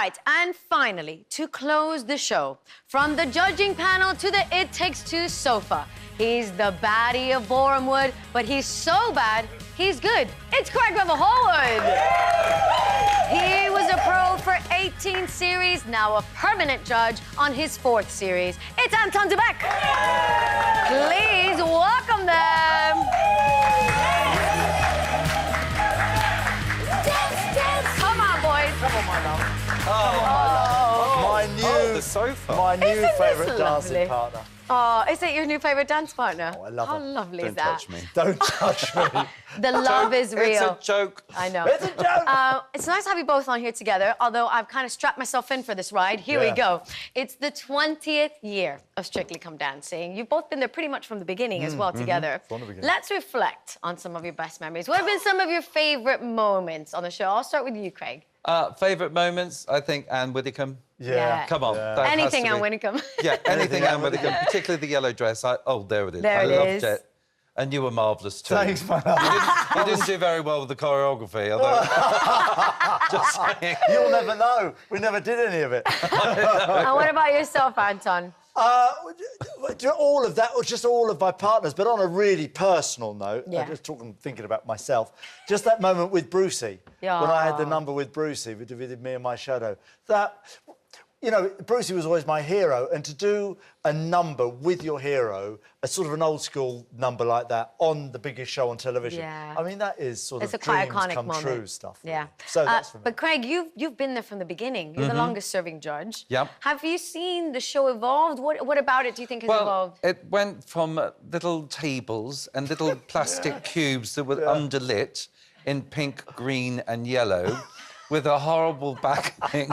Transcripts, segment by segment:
Right, and finally, to close the show, from the judging panel to the It Takes Two sofa, he's the baddie of Horwood, but he's so bad, he's good. It's Revel Horwood. He was a pro for 18 series, now a permanent judge on his 4th series. It's Anton de Beck. Please welcome them. Come on, boys. Come on, my love. The sofa. My new favourite lovely? dancing partner. Oh, is it your new favourite dance partner? Oh, I love How her. lovely is Don't that? touch me. Don't touch me. The love is real. It's a joke. I know. It's a joke. It's nice to have you both on here together, although I've kind of strapped myself in for this ride. Here we go. It's the 20th year of Strictly Come Dancing. You've both been there pretty much from the beginning as well together. From the beginning. Let's reflect on some of your best memories. What have been some of your favourite moments on the show? I'll start with you, Craig. Favourite moments, I think, Anne Widdecombe. Yeah. Come on. Yeah. that has Anything to on be- Widdecombe. Yeah, anything Anne Anne Widdecombe, particularly the yellow dress. Oh, there it is. There I it loved is. it. And you were marvellous too. Thanks, my love. You didn't do very well with the choreography, although... Just saying. You'll never know. We never did any of it. And what about yourself, Anton? All of that, or just all of my partners, but on a really personal note, Yeah. I'm just thinking about myself, just that moment with Brucey, Yeah. when I had the number with Brucey, with Me and My Shadow. That, you know, Brucey was always my hero, and to do a number with your hero, a sort of an old school number like that on the biggest show on television. Yeah. I mean, that is sort It's of a quite dreams iconic come moment. true stuff. Yeah. Really. So that's for me. But Craig, you've been there from the beginning. You're the longest-serving judge. Yep. Have you seen the show evolved? What about it do you think has evolved? It went from little tables and little plastic cubes that were underlit in pink, green and yellow with a horrible backing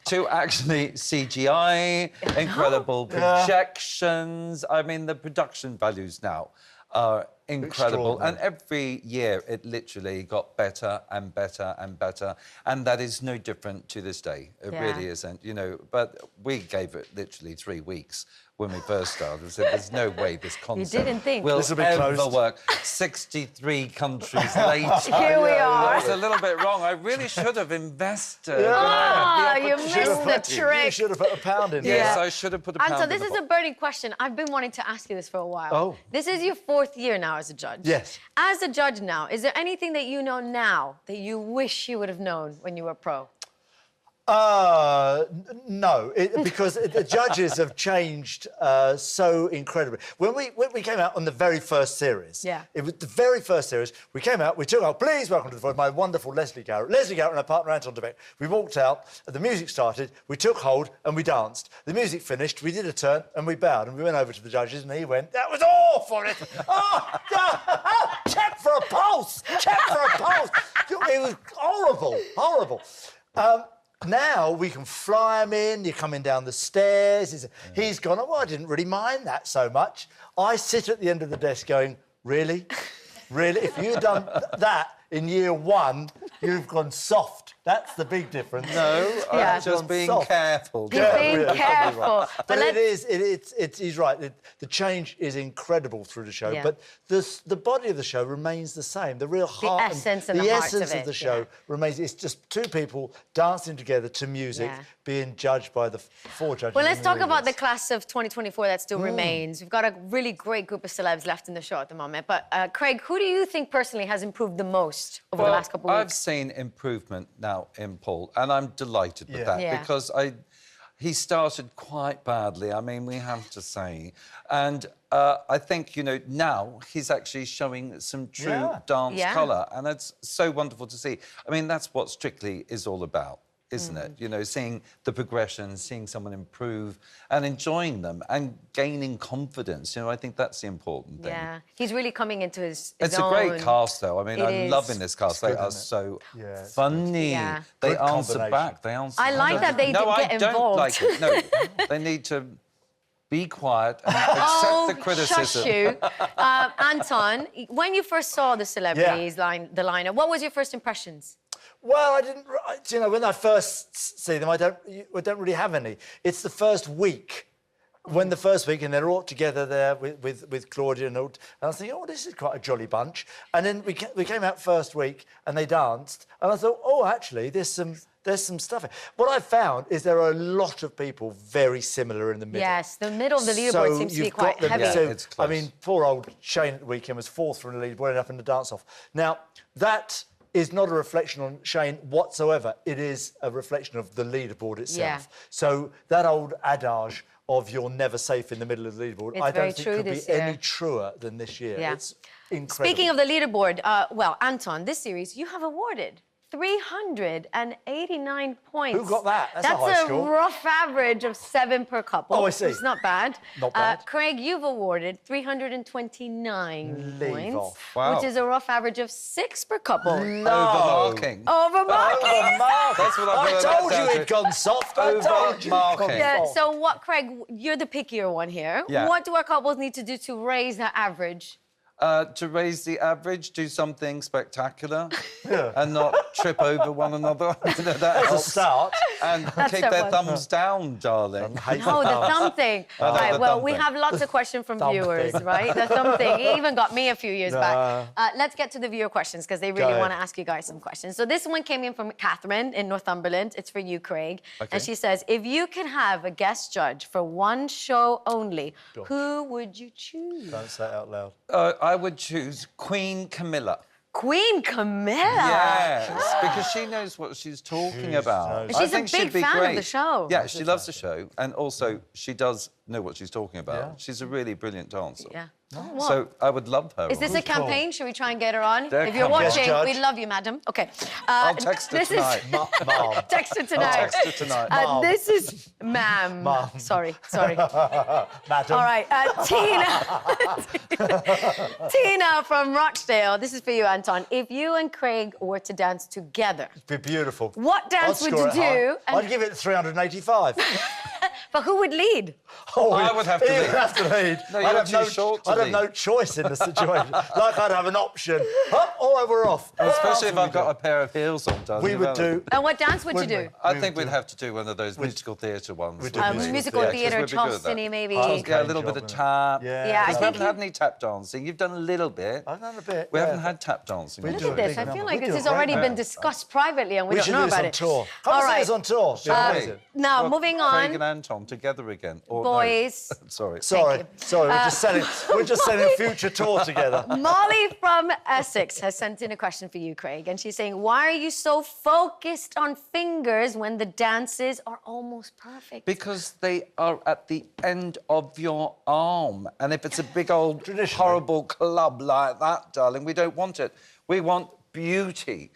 to actually CGI, incredible projections. I mean, the production values now are incredible. And every year it literally got better and better and better. And that is no different to this day. It really isn't, you know. But we gave it literally 3 weeks when we first started. So there's no way this concept didn't think. will This'll be ever closed. work. 63 countries later. Here we are. I was a little bit wrong. I really should have invested. Ah, you opportunity. missed the You trick. should have put a pound in Yes, there. I should have put a pound Anton, in this the is a pot. burning question. I've been wanting to ask you this for a while. Oh. This is your 4th year now as a judge. Yes. As a judge now, is there anything that you know now that you wish you would have known when you were pro? No, because the judges have changed so incredibly. When we came out on the very first series, it was the very first series, we came out, we took out, please welcome to the voice, my wonderful Leslie Garrett. Leslie Garrett and her partner Anton de Beck. We walked out, the music started, we took hold and we danced. The music finished, we did a turn and we bowed and we went over to the judges and he went, that was awful! Check for a pulse! Check for a pulse! It was horrible, horrible. Now we can fly him in, you're coming down the stairs. He's gone, oh, I didn't really mind that so much. I sit at the end of the desk going, really? Really? If you'd done that in year 1, you've gone soft. That's the big difference. No, Yeah. I'm just being Soft. careful. He's being really, careful. But he's right. The change is incredible through the show, Yeah. but the body of the show remains the same. The real heart, essence and the the heart essence of of it, the show remains. It's just 2 people dancing together to music, being judged by the 4 judges. Well, let's in talk about the audience. class of 2024 that still remains. We've got a really great group of celebs left in the show at the moment. But, Craig, who do you think personally has improved the most over the last couple of I've weeks? seen improvement now in Paul, and I'm delighted with that Yeah. because he started quite badly, I mean, we have to say. And I think, you know, now he's actually showing some true dance colour, and it's so wonderful to see. I mean, that's what Strictly is all about, isn't it? You know, seeing the progression, seeing someone improve and enjoying them and gaining confidence. You know, I think that's the important thing. Yeah, he's really coming into his It's own. a great cast, though. I mean, It I'm is. loving this cast. They good, are isn't it? so it's funny. Yeah. They Good answer combination. back. They answer. I like that they no, didn't get I don't involved. like it. No, they need to be quiet and accept the criticism. Shush you. Anton, when you first saw the celebrities the lineup, what was your first impressions? Well, I didn't. You know, when I first see them, I don't really have any. It's the first week when the first week, and they're all together there with Claudia and all, and I was thinking, oh, this is quite a jolly bunch. And then we came out first week and they danced, and I thought, oh, actually, there's some stuff. What I found is there are a lot of people very similar in the middle. Yes, the middle of the leaderboard seems to be quite heavy. Yeah, it's close. I mean, poor old Shane at the weekend was 4th from the leaderboard, ended up in the dance-off. Now, that is not a reflection on Shane whatsoever. It is a reflection of the leaderboard itself. Yeah. So that old adage of you're never safe in the middle of the leaderboard, I don't think could be any truer than this year. Yeah. It's incredible. Speaking of the leaderboard, well, Anton, this series you have awarded 389 points. Who got that? That's a high score. Rough average of 7 per couple. Oh, I see. It's not bad. Not bad. Craig, you've awarded 329 points, off. Wow. which is a rough average of 6 per couple. Overmarking. Overmarking. That's what I told you it'd gone soft. I told you. Overmarking. Yeah, so what, Craig, you're the pickier one here. Yeah. What do our couples need to do to raise that average? To raise the average, do something spectacular and not trip over one another. That's a start. And keep their thumbs down, darling. Oh, the thumb thing. Right, the well, thumb we thing. have lots of questions from Thumb viewers, thing. right? The thumb thing. It even got me a few years back. Let's get to the viewer questions because they really Go want to ahead. ask you guys some questions. So this one came in from Catherine in Northumberland. It's for you, Craig. Okay. And she says, if you could have a guest judge for one show only, who would you choose? Don't say it out loud. I would choose Queen Camilla. Queen Camilla. Yes, because she knows what she's talking about. She's I a think big she'd be fan of great. the show. Yeah, she loves the show, and also she does know what she's talking about. Yeah. She's a really brilliant dancer. Yeah. So I would love her. Is this a campaign? Should we try and get her on? There If you're comes. watching, Yes, Judge. we love you, madam. Okay. I'll text her this tonight. Is... Mom. Text her tonight. Text her tonight. This is... Ma'am. Mom. Sorry. Madam. All right, Tina from Rochdale. This is for you, Anton. If you and Craig were to dance together, It'd be beautiful. what dance I'd would score you it high. do? I'd give it 385. But who would lead? Oh, I would have to he'd lead. have to lead. No, you're I'd have too short to I'd have lead. no choice in the situation. Like I'd have an option. Up or we're off. Especially if I've got a pair of heels on, darling. We would do... And what dance would you do? I think we'd have to do one of those musical theatre ones. We'd do wouldn't we? Musical Yeah, 'cause theatre, we'd be good at that. Charleston-y maybe. Yeah, a little bit of tap. Yeah. Yeah, I Because we think haven't had any tap dancing. You've done a little bit. I've done a bit. We yeah. haven't had tap dancing. We have do Look at this. big I feel number. like We this do has a great already been number. discussed privately and we don't should know do this about on it. tour. Come All and see right. us on tour. It'd be amazing. Now, Well, moving Craig on. and Anton together again. Or no. Boys. Sorry. Sorry, we're just selling a future tour together. Molly from Essex has sent in a question for you, Craig, and she's saying, why are you so focused on fingers when the dances are almost perfect? Because they are at the end of your arm. And if it's a big old Traditionally. horrible club like that, darling, we don't want it. We want beauty,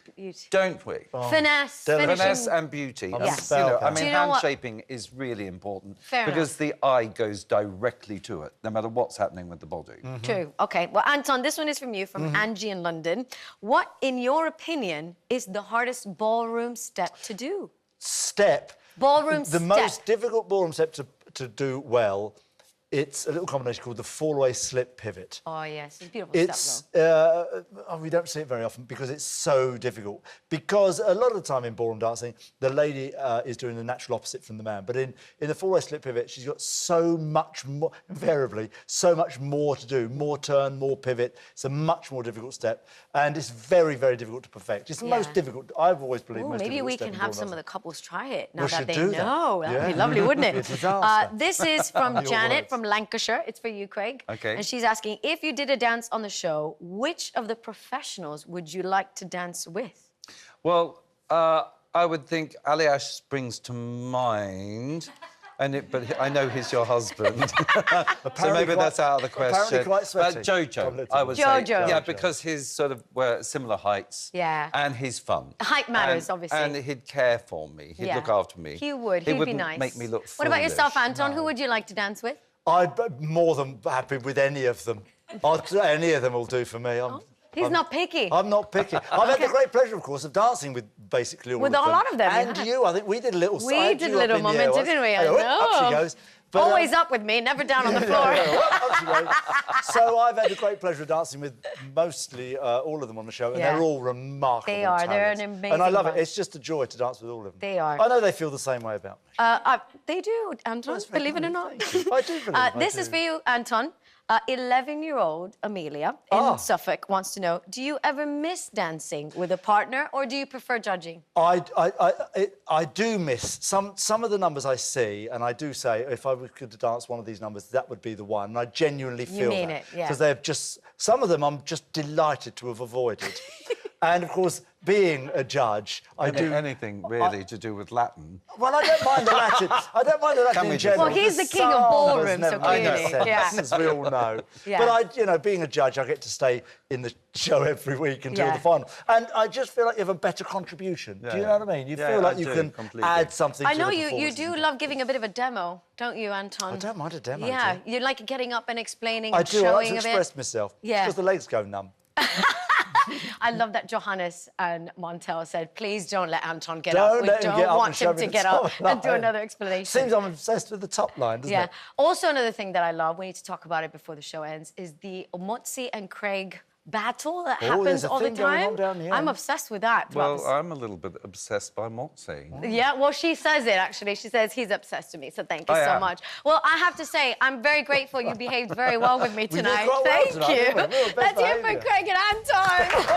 don't we? Finesse, finishing. Finesse and beauty. Yes. You know, I Do mean, you know hand what? shaping is really important Fair because the eye goes directly to it, no matter what's happening with the body. True. OK. Well, Anton, this one is from you, from Angie in London. What, in your opinion, is the hardest ballroom step to do? Step. Ballroom The step. most difficult ballroom step to do well, it's a little combination called the fall-away slip pivot. Oh, yes. It's a beautiful It's step, though. we don't see it very often because it's so difficult. Because a lot of the time in ballroom dancing, the lady is doing the natural opposite from the man. But in the four-way slip pivot, she's got so much more, invariably, so much more to do. More turn, more pivot. It's a much more difficult step, and it's very, very difficult to perfect. It's the most difficult. I've always believed. Ooh, most maybe difficult we step can in have ballroom some of the dancing. couples try it now We that should they do that. know. That would be Yeah. lovely, wouldn't it? It's a disaster. This is from Your Janet words. from Lancashire. It's for you, Craig. Okay. And she's asking, if you did a dance on the show, which of the professionals would you like to dance with? Well, I would think Aliash springs to mind. But I know he's your husband. So maybe that's out of the question. Apparently quite sweaty. Jojo, I would Jojo. say. Yeah, Jojo. because he's sort of we're similar heights. Yeah. And he's fun. Height matters, And- obviously. And he'd care for me. He'd look after me. He would. He He'd be wouldn't nice. make me look What about yourself, foolish. Anton? Who would you like to dance with? I'm more than happy with any of them. Any of them will do for me. He's not picky. I'm not picky. I've had the great pleasure, of course, of dancing with basically all of them. With a lot of them, And you, I think we did a little... We did a little moment, didn't we? I know. Up she goes. But, always up with me, never down on the floor. Up she goes. So I've had the great pleasure of dancing with mostly all of them on the show, and they're all remarkable They are. talents. They're an amazing And I love bunch. it. It's just a joy to dance with all of them. They are. I know they feel the same way about me. They do, Anton, believe it or not. I do believe it. This is for you, Anton. 11-year-old Amelia in Suffolk wants to know, do you ever miss dancing with a partner or do you prefer judging? I do miss some of the numbers I see, and I do say, if I could dance one of these numbers, that would be the one. And I genuinely feel mean that. it, yeah. Because they're just... Some of them I'm just delighted to have avoided. And, of course, being a judge, I do... Anything, really, to do with Latin. Well, I don't mind the Latin. I don't mind the Latin in general. Well, he's the king of Some ballroom, has so never made clearly. sense, as we all know. Yeah. But being a judge, I get to stay in the show every week until the final. And I just feel like you have a better contribution. Do you know what I mean? You feel like you can add something to the performance. I know you do love giving a bit of a demo, don't you, Anton? I don't mind a demo. Yeah, you like getting up and explaining I and do. showing I like to a bit. express myself. Yeah. Because the legs go numb. I love that Johannes and Montel said, please don't let Anton get Don't up. We let him don't get up want and show him me to the get top up and do line. another explanation. Seems I'm obsessed with the top line, doesn't it? Also, another thing that I love, we need to talk about it before the show ends, is the Motzi and Craig battle that happens all the time. I'm obsessed with that. Well, I'm a little bit obsessed by Motzi. Yeah, well, she says it, actually. She says he's obsessed with me, so thank you so much. Well, I have to say, I'm very grateful you behaved very well with me tonight. Thank you. Let's hear it for Craig and Anton.